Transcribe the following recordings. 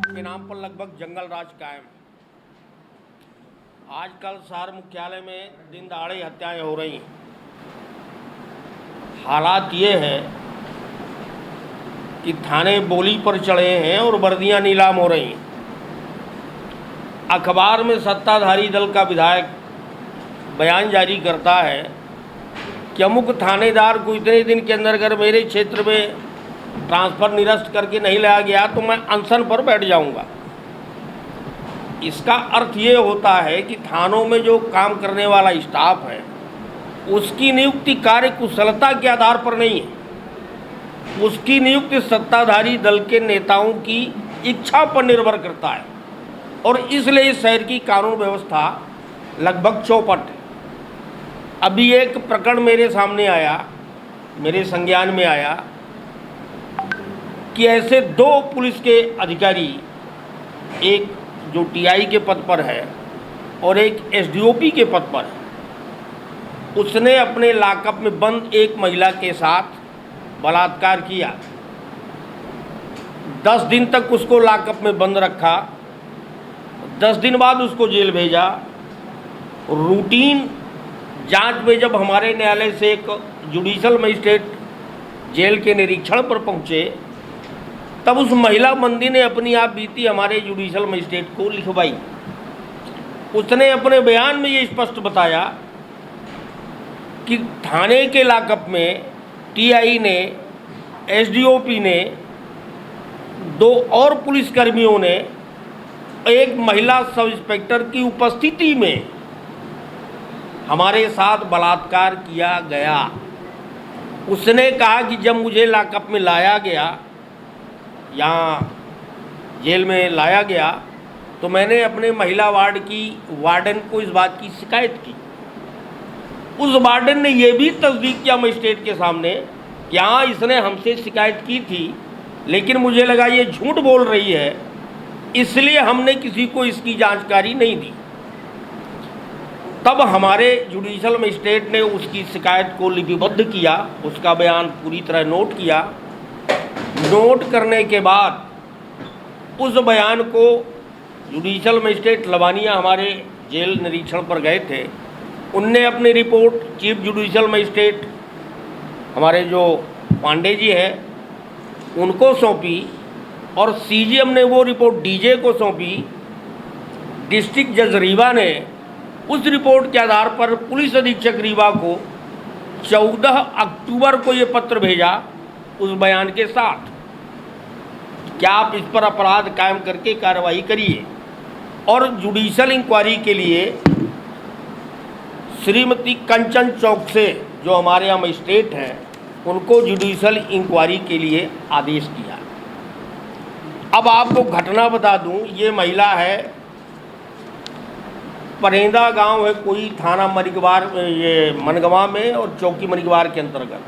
के नाम पर लगभग जंगल राज कायम है। आजकल शहर मुख्यालय में दिन दहाड़े हत्याएं हो रही हैं। हालात ये है कि थाने बोली पर चढ़े हैं और वर्दियां नीलाम हो रही हैं। अखबार में सत्ताधारी दल का विधायक बयान जारी करता है कि अमुक थानेदार को इतने दिन के अंदर अगर मेरे क्षेत्र में ट्रांसफ़र निरस्त करके नहीं लाया गया तो मैं अनशन पर बैठ जाऊंगा। इसका अर्थ ये होता है कि थानों में जो काम करने वाला स्टाफ है उसकी नियुक्ति कार्य कुशलता के आधार पर नहीं है, उसकी नियुक्ति सत्ताधारी दल के नेताओं की इच्छा पर निर्भर करता है। और इसलिए इस शहर की कानून व्यवस्था लगभग चौपट है। अभी एक प्रकरण मेरे सामने आया, मेरे संज्ञान में आया कि ऐसे दो पुलिस के अधिकारी, एक जो टीआई के पद पर है और एक एसडीओपी के पद पर है, उसने अपने लॉकअप में बंद एक महिला के साथ बलात्कार किया। 10 दिन तक उसको लॉकअप में बंद रखा। 10 दिन बाद उसको जेल भेजा। रूटीन जांच में जब हमारे न्यायालय से एक जुडिशल मजिस्ट्रेट जेल के निरीक्षण पर पहुंचे तब उस महिला बंदी ने अपनी आप बीती हमारे जुडिशल मजिस्ट्रेट को लिखवाई। उसने अपने बयान में ये स्पष्ट बताया कि थाने के लॉकअप में टीआई ने, एसडीओपी ने, 2 और पुलिसकर्मियों ने एक महिला सब इंस्पेक्टर की उपस्थिति में हमारे साथ बलात्कार किया गया। उसने कहा कि जब मुझे लॉकअप में लाया गया, यहाँ जेल में लाया गया, तो मैंने अपने महिला वार्ड की वार्डन को इस बात की शिकायत की। उस वार्डन ने यह भी तस्दीक किया मजिस्ट्रेट के सामने कि हाँ, इसने हमसे शिकायत की थी, लेकिन मुझे लगा ये झूठ बोल रही है, इसलिए हमने किसी को इसकी जानकारी नहीं दी। तब हमारे जुडिशल मजिस्ट्रेट ने उसकी शिकायत को लिपिबद्ध किया, उसका बयान पूरी तरह नोट किया। नोट करने के बाद उस बयान को जुडिशल मजिस्ट्रेट लवानिया हमारे जेल निरीक्षण पर गए थे, उनने अपनी रिपोर्ट चीफ जुडिशल मजिस्ट्रेट हमारे जो पांडे जी हैं उनको सौंपी और सीजीएम ने वो रिपोर्ट डीजे को सौंपी। डिस्ट्रिक्ट जज रीवा ने उस रिपोर्ट के आधार पर पुलिस अधीक्षक रीवा को 14 अक्टूबर को ये पत्र भेजा उस बयान के साथ, क्या आप इस पर अपराध कायम करके कार्रवाई करिए। और जुडिशल इंक्वायरी के लिए श्रीमती कंचन चौक से, जो हमारे यहाँ मजिस्ट्रेट हैं, उनको जुडिशल इंक्वायरी के लिए आदेश किया। अब आपको घटना बता दूं, ये महिला है, परेंदा गांव है कोई, थाना मरिगवार, ये मनगवा में और चौकी मरिगवार के अंतर्गत।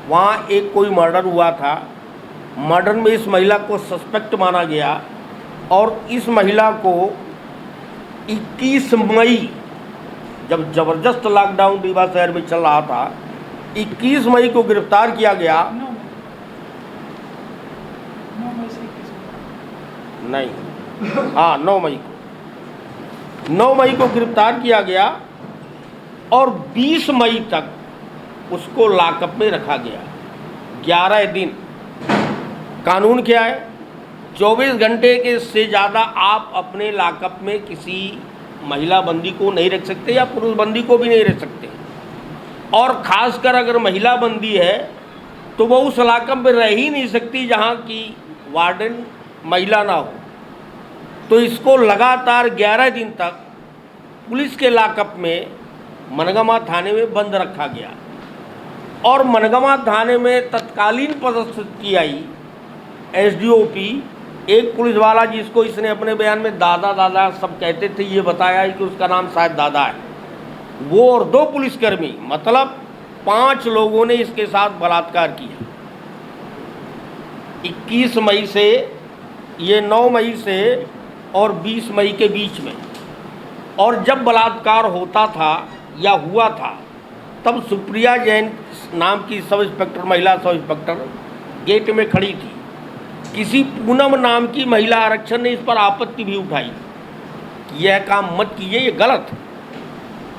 वहाँ एक कोई मर्डर हुआ था। मर्डर में इस महिला को सस्पेक्ट माना गया और इस महिला को 21 मई, जब ज़बरदस्त लॉकडाउन रीवा शहर में चल रहा था, 21 मई को गिरफ्तार किया गया। नहीं, हाँ, 9 मई को गिरफ्तार किया गया और 20 मई तक उसको लॉकअप में रखा गया। 11 दिन। कानून क्या है? 24 घंटे के से ज़्यादा आप अपने लॉकअप में किसी महिला बंदी को नहीं रख सकते या पुरुष बंदी को भी नहीं रख सकते। और ख़ासकर अगर महिला बंदी है तो वो उस लॉकअप में रह ही नहीं सकती जहाँ की वार्डन महिला ना हो। तो इसको लगातार 11 दिन तक पुलिस के लॉकअप में मनगवा थाने में बंद रखा गया। और मनगवा थाने में तत्कालीन पदस्थ टीआई, एसडीओपी, एक पुलिस वाला जिसको इसने अपने बयान में दादा सब कहते थे, ये बताया कि उसका नाम शायद दादा है, वो और 2 पुलिसकर्मी, मतलब 5 लोगों ने इसके साथ बलात्कार किया। 21 मई से, ये 9 मई से और 20 मई के बीच में। और जब बलात्कार होता था या हुआ था तब सुप्रिया जैन नाम की सब इंस्पेक्टर, महिला सब इंस्पेक्टर गेट में खड़ी थी। किसी पूनम नाम की महिला आरक्षक ने इस पर आपत्ति भी उठाई कि यह काम मत कीजिए, ये गलत है।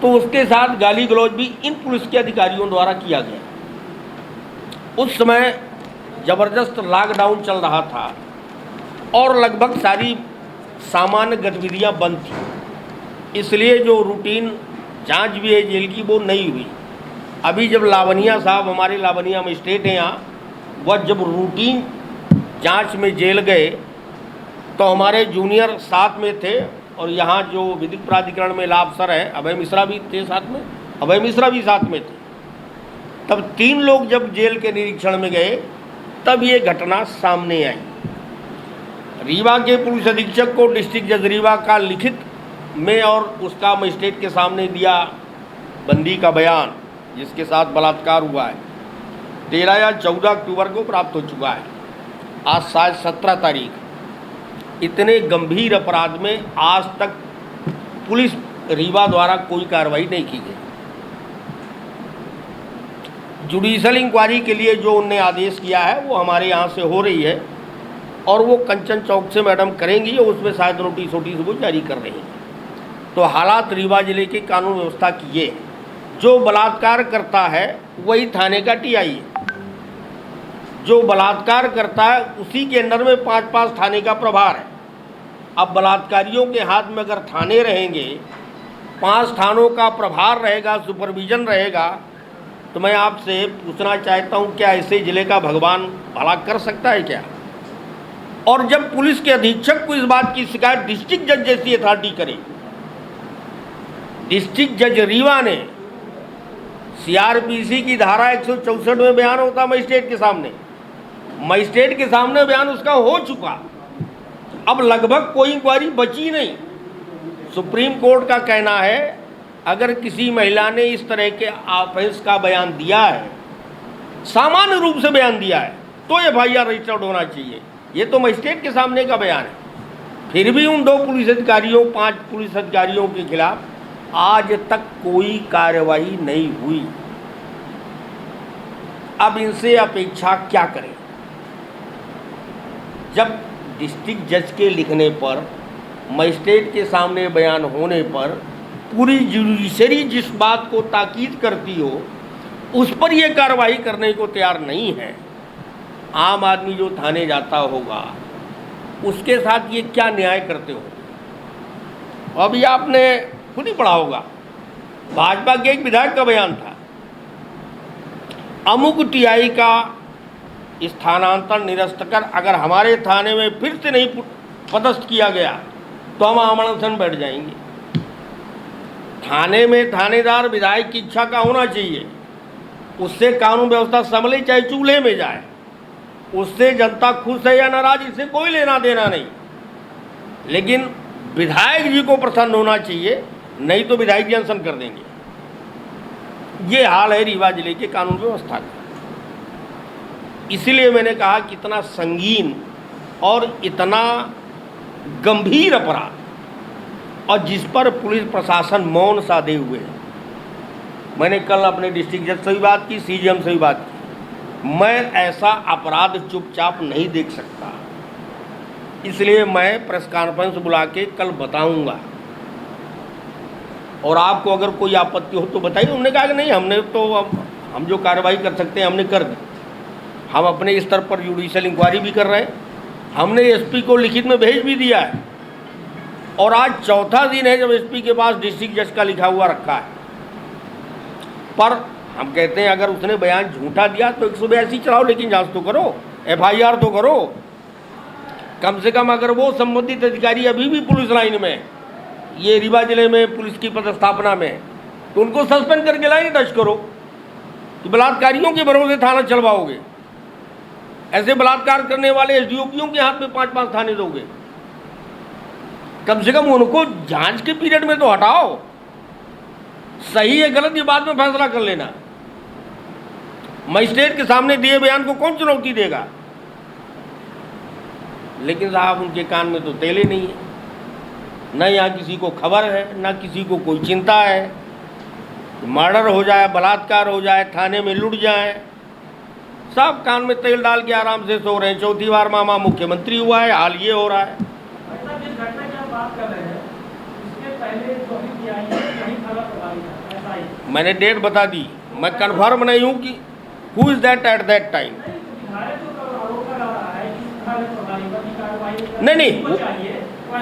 तो उसके साथ गाली गलौज भी इन पुलिस के अधिकारियों द्वारा किया गया। उस समय ज़बरदस्त लॉकडाउन चल रहा था और लगभग सारी सामान्य गतिविधियां बंद थी, इसलिए जो रूटीन जांच भी है जेल की वो नहीं हुई। अभी जब लावनिया साहब, हमारे लावनिया मजिस्ट्रेट हैं यहाँ, वह जब रूटीन जांच में जेल गए तो हमारे जूनियर साथ में थे और यहाँ जो विधिक प्राधिकरण में लाभ सर हैं अभय मिश्रा भी थे साथ में, अभय मिश्रा भी साथ में थे। तब 3 लोग जब जेल के निरीक्षण में गए तब ये घटना सामने आई। रीवा के पुलिस अधीक्षक को डिस्ट्रिक्ट जज रीवा का लिखित में और उसका मजिस्ट्रेट के सामने दिया बंदी का बयान, जिसके साथ बलात्कार हुआ है, 13 या 14 अक्टूबर को प्राप्त हो चुका है। आज शायद 17 तारीख। इतने गंभीर अपराध में आज तक पुलिस रीवा द्वारा कोई कार्रवाई नहीं की गई। जुडिशल इंक्वायरी के लिए जो उनने आदेश किया है वो हमारे यहाँ से हो रही है और वो कंचन चौक से मैडम करेंगी और उसमें शायद नोटिस वो जारी कर रही हैं। तो हालात रीवा जिले की कानून व्यवस्था की ये, जो बलात्कार करता है वही थाने का टीआई है। जो बलात्कार करता है उसी के अंडर में 5-5 थाने का प्रभार है। अब बलात्कारियों के हाथ में अगर थाने रहेंगे, 5 थानों का प्रभार रहेगा, सुपरविजन रहेगा, तो मैं आपसे पूछना चाहता हूं, क्या ऐसे जिले का भगवान भला कर सकता है क्या? और जब पुलिस के अधीक्षक को इस बात की शिकायत डिस्ट्रिक्ट जज जैसी अथॉरिटी करे, डिस्ट्रिक्ट जज रीवा ने सीआरपीसी की धारा 164 में बयान होता मजिस्ट्रेट के सामने, मजिस्ट्रेट के सामने बयान उसका हो चुका, अब लगभग कोई इंक्वायरी बची नहीं। सुप्रीम कोर्ट का कहना है अगर किसी महिला ने इस तरह के ऑफेंस का बयान दिया है, सामान्य रूप से बयान दिया है, तो एफआईआर रजिस्टर्ड होना चाहिए। ये तो मजिस्ट्रेट के सामने का बयान है। फिर भी उन 2 पुलिस अधिकारियों, 5 पुलिस अधिकारियों के खिलाफ आज तक कोई कार्रवाई नहीं हुई। अब इनसे अपेक्षा क्या करें? जब डिस्ट्रिक्ट जज के लिखने पर, मजिस्ट्रेट के सामने बयान होने पर पूरी जुडिशरी जिस बात को ताकीद करती हो उस पर यह कार्रवाई करने को तैयार नहीं है, आम आदमी जो थाने जाता होगा उसके साथ ये क्या न्याय करते हो? अभी आपने खुद ही पढ़ा होगा, भाजपा के एक विधायक का बयान था, अमुक टीआई का स्थानांतरण निरस्त कर अगर हमारे थाने में फिर से नहीं पदस्थ किया गया तो हम आमरण अनशन बैठ जाएंगे। थाने में थानेदार विधायक की इच्छा का होना चाहिए, उससे कानून व्यवस्था संभले, चाहे चूल्हे में जाए, उससे जनता खुश है या नाराज इससे कोई लेना देना नहीं, लेकिन विधायक जी को प्रसन्न होना चाहिए, नहीं तो विधायक जी अनशन कर देंगे। ये हाल है रीवा जिले के कानून व्यवस्था का। इसीलिए मैंने कहा कि इतना संगीन और इतना गंभीर अपराध और जिस पर पुलिस प्रशासन मौन साधे हुए है। मैंने कल अपने डिस्ट्रिक्ट जज से भी बात की, सीजीएम से भी बात की, मैं ऐसा अपराध चुपचाप नहीं देख सकता, इसलिए मैं प्रेस कॉन्फ्रेंस बुला के कल बताऊंगा और आपको अगर कोई आपत्ति हो तो बताइए। उन्होंने कहा कि नहीं, हमने तो हम जो कार्रवाई कर सकते हैं हमने कर दी। हम अपने स्तर पर जुडिशल इंक्वायरी भी कर रहे हैं, हमने एसपी को लिखित में भेज भी दिया है और आज 4था दिन है जब एसपी के पास डिस्ट्रिक्ट जज का लिखा हुआ रखा है। पर हम कहते हैं अगर उसने बयान झूठा दिया तो 182 चलाओ, लेकिन जांच तो करो, एफआईआर तो करो। कम से कम अगर वो संबंधित अधिकारी अभी भी पुलिस लाइन में, ये रीवा जिले में पुलिस की पदस्थापना में, तो उनको सस्पेंड करके लाइन टच करो कि बलात्कारियों के भरोसे थाना चलवाओगे। ऐसे बलात्कार करने वाले एसडीओपीओं के हाथ में 5-5 थाने दोगे। कम से कम उनको जांच के पीरियड में तो हटाओ, सही है गलत ये बाद में फैसला कर लेना। मजिस्ट्रेट के सामने दिए बयान को कौन चुनौती देगा? लेकिन साहब उनके कान में तो तेले नहीं है, न यहाँ किसी को खबर है, न किसी को कोई चिंता है। मर्डर हो जाए, बलात्कार हो जाए, थाने में लुट जाए, सब कान में तेल डाल के आराम से सो रहे हैं। चौथी बार मामा मुख्यमंत्री हुआ है, हाल ये हो रहा है। जिस घटना की आप बात कर रहे हैं, इसके पहले जो भी किया है, कहीं थाना प्रभारी था, ऐसा ही। मैंने डेट बता दी, मैं कन्फर्म नहीं हूँ कि who is that at that time. नहीं,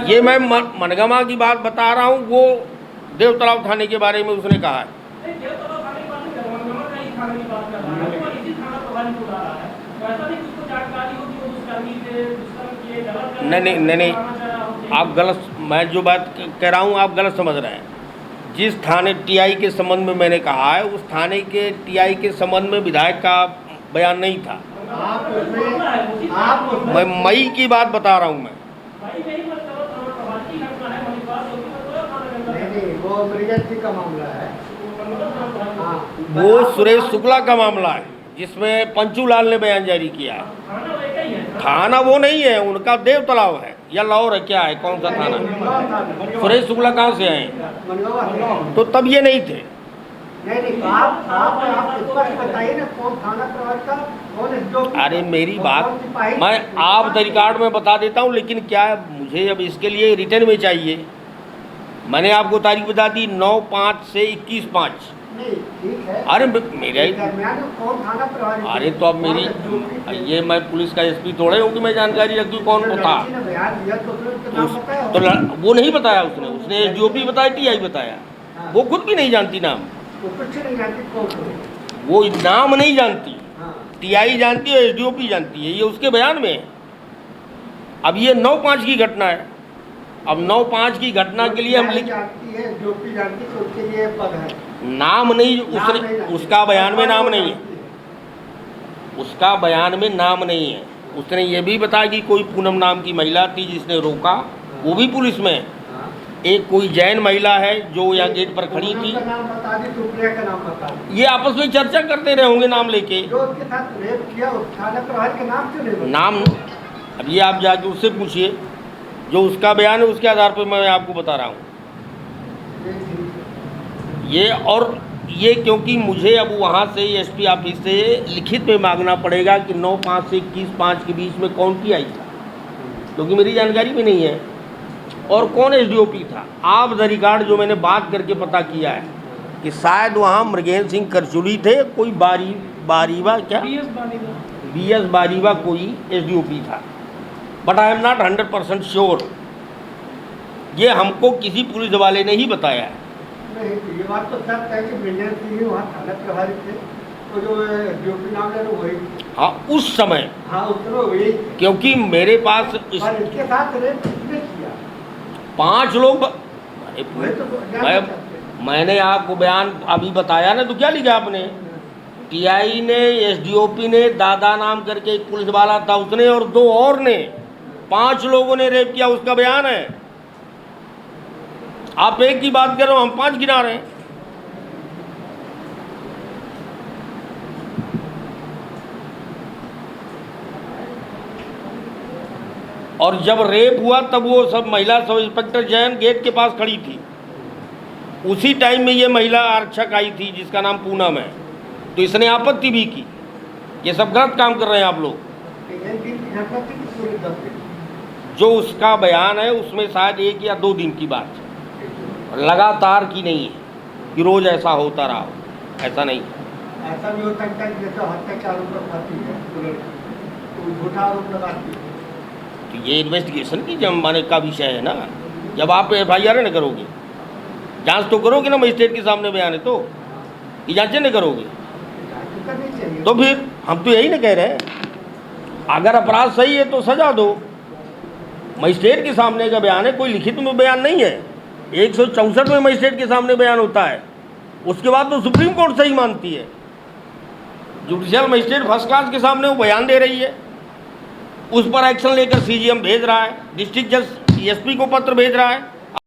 ये मैं मनगमा की बात बता रहा हूँ, वो देवतलाव थाने के बारे में उसने कहा है। नहीं, आप गलत, मैं जो बात कह रहा हूँ आप गलत समझ रहे हैं। जिस थाने टीआई के संबंध में मैंने कहा है, उस थाने के टीआई के संबंध में विधायक का बयान नहीं था। मैं मई की बात बता रहा हूँ। मैं वो अमृत का मामला है, वो सुरेश शुक्ला का मामला है जिसमें पंचूलाल ने बयान जारी किया है। थाना वो नहीं है, उनका देवतलाव है या लाहौर है, क्या है, कौन सा थाना? सुरेश शुक्ला कहाँ से आए? तो तब ये नहीं थे। नहीं, आप बताइए ना, कौन थाना प्रभारी का, कौन? अरे मेरी बात मैं आप रिकॉर्ड में बता देता हूँ, लेकिन क्या है, मुझे अब इसके लिए रिटर्न में चाहिए। मैंने आपको तारीख बता दी 9/5 से 21/5। ठीक है। अरे मेरा ही कौन थाना प्रभारी? अरे तो अब मेरी ये मैं पुलिस का एसपी थोड़े हूँ कि मैं जानकारी रखूँ कौन था। तो वो नहीं बताया उसने एसडीओपी बताया, टीआई बताया। वो खुद भी नहीं जानती नाम, वो नाम नहीं जानती। टीआई जानती है, एसडीओपी जानती है, ये उसके बयान में है। अब ये 9/5 की घटना है। अब 9/5 की घटना के लिए हम नाम नहीं, उसका बयान में नाम नहीं है, उसका बयान में नाम नहीं है। उसने ये भी बताया कि कोई पूनम नाम की महिला थी जिसने रोका, वो भी पुलिस में। एक कोई जैन महिला है जो यहाँ गेट पर खड़ी थी। ये आपस में चर्चा करते रहे होंगे नाम लेके। नाम अब ये आप जाके उससे पूछिए, जो उसका बयान है उसके आधार पर मैं आपको बता रहा हूँ ये। और ये क्योंकि मुझे अब वहाँ से एसपी ऑफिस से लिखित में मांगना पड़ेगा कि 9/5 से 21/5 के बीच में कौन की आई था, क्योंकि मेरी जानकारी भी नहीं है, और कौन एसडीओपी था। आप द रिकॉर्ड जो मैंने बात करके पता किया है कि शायद वहाँ मृगेंद्र सिंह करचुली थे, कोई बारीवा क्या BS बारीवा कोई एसडीओपी था, but I am not 100% sure. ये हमको किसी पुलिस वाले ने ही बताया है। ये बात तो सच है कि मृगेंद्र सिंह वहाँ थाना प्रभारी थे, तो जो एसडीओपी नाम है वही। हाँ, उस समय। हाँ, उस समय वही। क्योंकि मेरे पास इसके साथ रेप किसने किया? 5 लोग। तो मैंने आपको बयान अभी बताया ना, तो क्या लिखा आपने? टीआई ने, एसडीओपी ने, दादा नाम करके एक पुलिस वाला था उसने, और 2 और ने, 5 लोगों ने रेप किया, उसका बयान है। आप एक की बात कर रहे हो, हम 5 गिना रहे हैं। और जब रेप हुआ तब वो सब महिला सब इंस्पेक्टर जैन गेट के पास खड़ी थी। उसी टाइम में ये महिला आरक्षक आई थी जिसका नाम पूनम है, तो इसने आपत्ति भी की, ये सब गलत काम कर रहे हैं आप लोग। जो उसका बयान है उसमें शायद 1 या 2 दिन की बात है, लगातार की नहीं है कि रोज ऐसा होता रहा हो, ऐसा नहीं। ऐसा भी हो सकता है जैसे हत्या का आरोप लगाती है, तो झूठा आरोप लगाती है। तो ये इन्वेस्टिगेशन की जमाने का विषय है ना। जब आप FIR न करोगे, जांच तो करोगे ना, मजिस्ट्रेट के सामने बयान है तो ये जांचें नहीं करोगे, तो फिर हम तो यही ना कह रहे हैं, अगर अपराध सही है तो सजा दो। मजिस्ट्रेट के सामने का बयान है, कोई लिखित में बयान नहीं है। 164 में मजिस्ट्रेट के सामने बयान होता है, उसके बाद तो सुप्रीम कोर्ट सही मानती है। जुडिशियल मजिस्ट्रेट फर्स्ट क्लास के सामने वो बयान दे रही है, उस पर एक्शन लेकर CGM भेज रहा है, डिस्ट्रिक्ट जज SP को पत्र भेज रहा है।